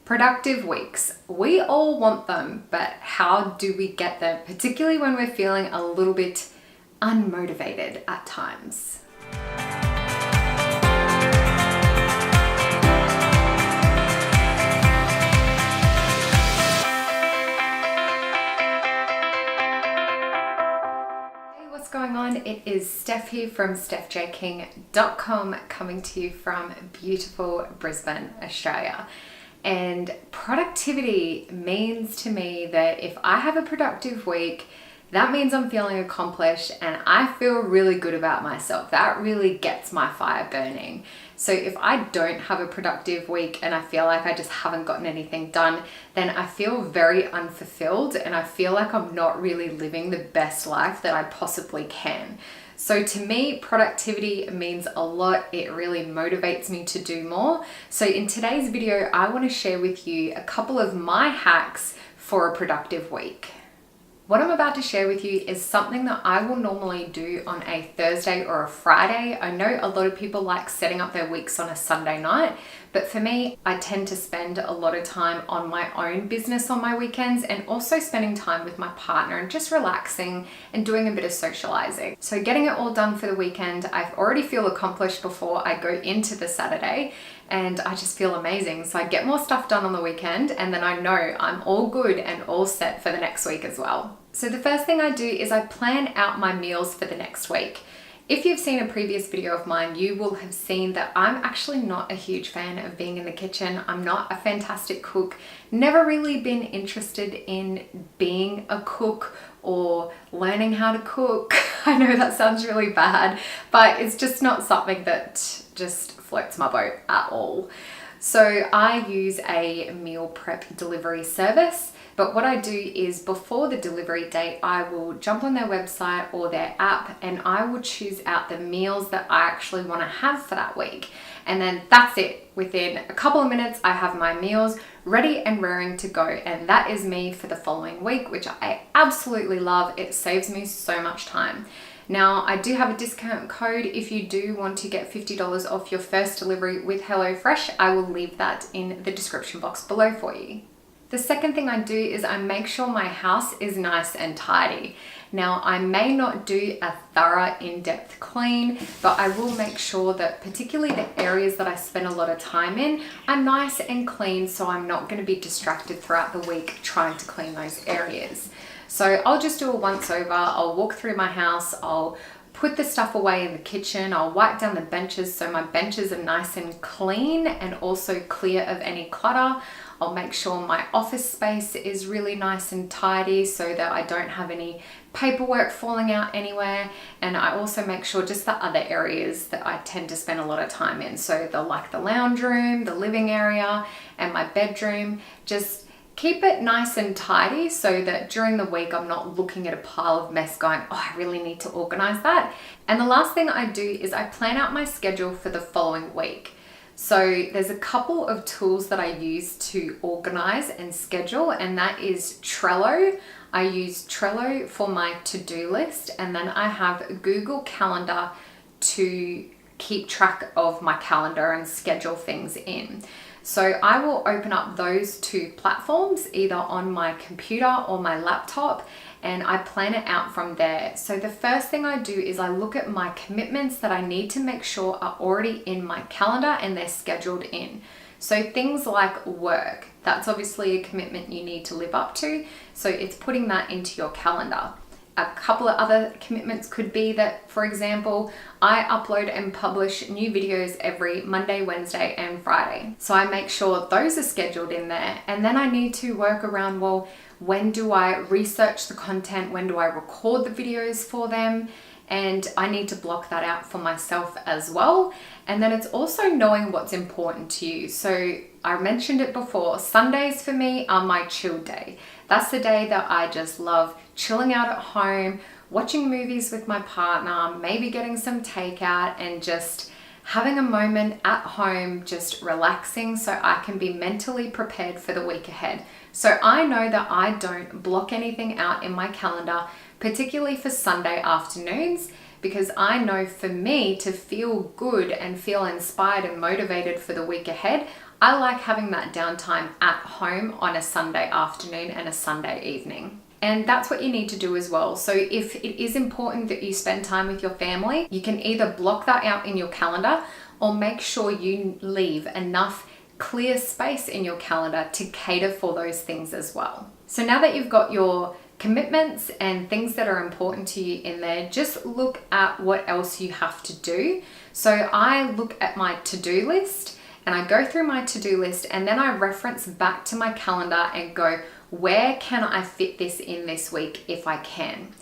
Productive weeks. We all want them, but how do we get them, particularly when we're feeling a little bit unmotivated at times? What's going on? It is Steph here from stephjking.com, coming to you from beautiful Brisbane, Australia. And productivity means to me that if I have a productive week, that means I'm feeling accomplished and I feel really good about myself. That really gets my fire burning. So if I don't have a productive week and I feel like I just haven't gotten anything done, then I feel very unfulfilled and I feel like I'm not really living the best life that I possibly can. So to me, productivity means a lot. It really motivates me to do more. So in today's video, I want to share with you a couple of my hacks for a productive week. What I'm about to share with you is something that I will normally do on a Thursday or a Friday. I know a lot of people like setting up their weeks on a Sunday night, but for me, I tend to spend a lot of time on my own business on my weekends and also spending time with my partner and just relaxing and doing a bit of socializing. So getting it all done for the weekend, I already feel accomplished before I go into the Saturday, and I just feel amazing. So I get more stuff done on the weekend and then I know I'm all good and all set for the next week as well. So the first thing I do is I plan out my meals for the next week. If you've seen a previous video of mine, you will have seen that I'm actually not a huge fan of being in the kitchen. I'm not a fantastic cook, never really been interested in being a cook or learning how to cook. I know that sounds really bad, but it's just not something that just floats my boat at all. So I use a meal prep delivery service. But what I do is before the delivery date, I will jump on their website or their app and I will choose out the meals that I actually want to have for that week. And then that's it. Within a couple of minutes, I have my meals ready and raring to go. And that is me for the following week, which I absolutely love. It saves me so much time. Now, I do have a discount code if you do want to get $50 off your first delivery with HelloFresh. I will leave that in the description box below for you. The second thing I do is I make sure my house is nice and tidy. Now, I may not do a thorough in-depth clean, but I will make sure that particularly the areas that I spend a lot of time in are nice and clean, so I'm not going to be distracted throughout the week trying to clean those areas. So I'll just do a once over. I'll walk through my house. I'll put the stuff away in the kitchen. I'll wipe down the benches so my benches are nice and clean and also clear of any clutter. I'll make sure my office space is really nice and tidy so that I don't have any paperwork falling out anywhere. And I also make sure just the other areas that I tend to spend a lot of time in. So the lounge room, the living area, and my bedroom, just keep it nice and tidy so that during the week I'm not looking at a pile of mess going, oh, I really need to organize that. And the last thing I do is I plan out my schedule for the following week. So there's a couple of tools that I use to organize and schedule, and that is Trello. I use Trello for my to-do list, and then I have Google Calendar to keep track of my calendar and schedule things in. So I will open up those two platforms either on my computer or my laptop, and I plan it out from there. So the first thing I do is I look at my commitments that I need to make sure are already in my calendar and they're scheduled in. So things like work, that's obviously a commitment you need to live up to. So it's putting that into your calendar. A couple of other commitments could be that, for example, I upload and publish new videos every Monday, Wednesday, and Friday. So I make sure those are scheduled in there. And then I need to work around, well, when do I research the content? When do I record the videos for them? And I need to block that out for myself as well. And then it's also knowing what's important to you. So I mentioned it before, Sundays for me are my chill day. That's the day that I just love chilling out at home, watching movies with my partner, maybe getting some takeout and just having a moment at home, just relaxing so I can be mentally prepared for the week ahead. So I know that I don't block anything out in my calendar, particularly for Sunday afternoons, because I know for me to feel good and feel inspired and motivated for the week ahead, I like having that downtime at home on a Sunday afternoon and a Sunday evening. And that's what you need to do as well. So if it is important that you spend time with your family, you can either block that out in your calendar or make sure you leave enough clear space in your calendar to cater for those things as well. So now that you've got your commitments and things that are important to you in there, just look at what else you have to do. So I look at my to-do list and I go through my to-do list and then I reference back to my calendar and go, where can I fit this in this week if I can?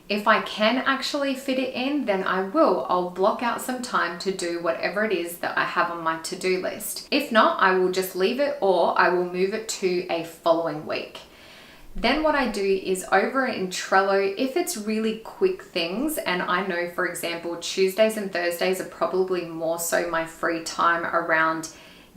If I can actually fit it in, then I will. I'll block out some time to do whatever it is that I have on my to-do list. If not, I will just leave it or I will move it to a following week. Then what I do is over in Trello, if it's really quick things, and I know, for example, Tuesdays and Thursdays are probably more so my free time around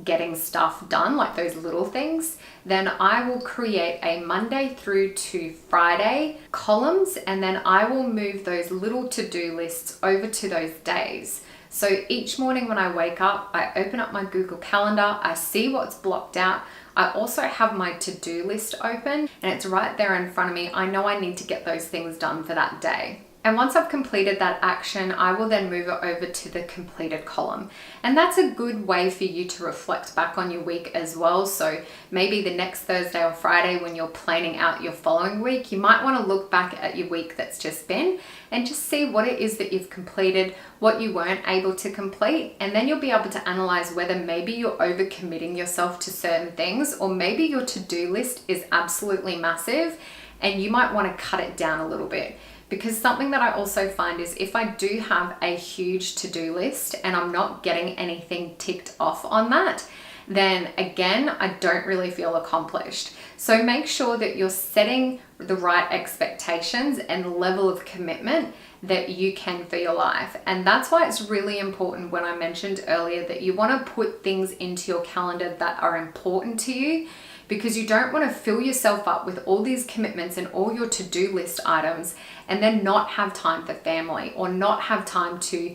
getting stuff done, like those little things, then I will create a Monday through to Friday columns, and then I will move those little to-do lists over to those days. So each morning when I wake up, I open up my Google Calendar, I see what's blocked out. I also have my to-do list open and it's right there in front of me. I know I need to get those things done for that day. And once I've completed that action, I will then move it over to the completed column. And that's a good way for you to reflect back on your week as well. So maybe the next Thursday or Friday when you're planning out your following week, you might want to look back at your week that's just been and just see what it is that you've completed, what you weren't able to complete. And then you'll be able to analyze whether maybe you're overcommitting yourself to certain things, or maybe your to-do list is absolutely massive and you might want to cut it down a little bit. Because something that I also find is if I do have a huge to-do list and I'm not getting anything ticked off on that, then again, I don't really feel accomplished. So make sure that you're setting the right expectations and level of commitment that you can for your life. And that's why it's really important when I mentioned earlier that you want to put things into your calendar that are important to you, because you don't want to fill yourself up with all these commitments and all your to-do list items and then not have time for family or not have time to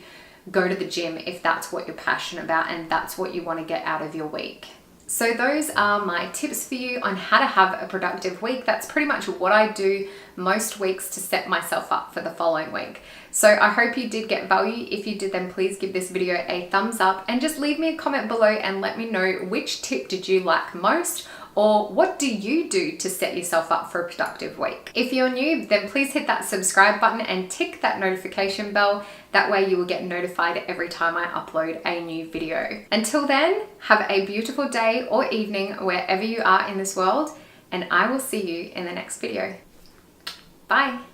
go to the gym if that's what you're passionate about and that's what you want to get out of your week. So those are my tips for you on how to have a productive week. That's pretty much what I do most weeks to set myself up for the following week. So I hope you did get value. If you did, then please give this video a thumbs up and just leave me a comment below and let me know which tip did you like most, or what do you do to set yourself up for a productive week? If you're new, then please hit that subscribe button and tick that notification bell. That way you will get notified every time I upload a new video. Until then, have a beautiful day or evening wherever you are in this world, and I will see you in the next video. Bye.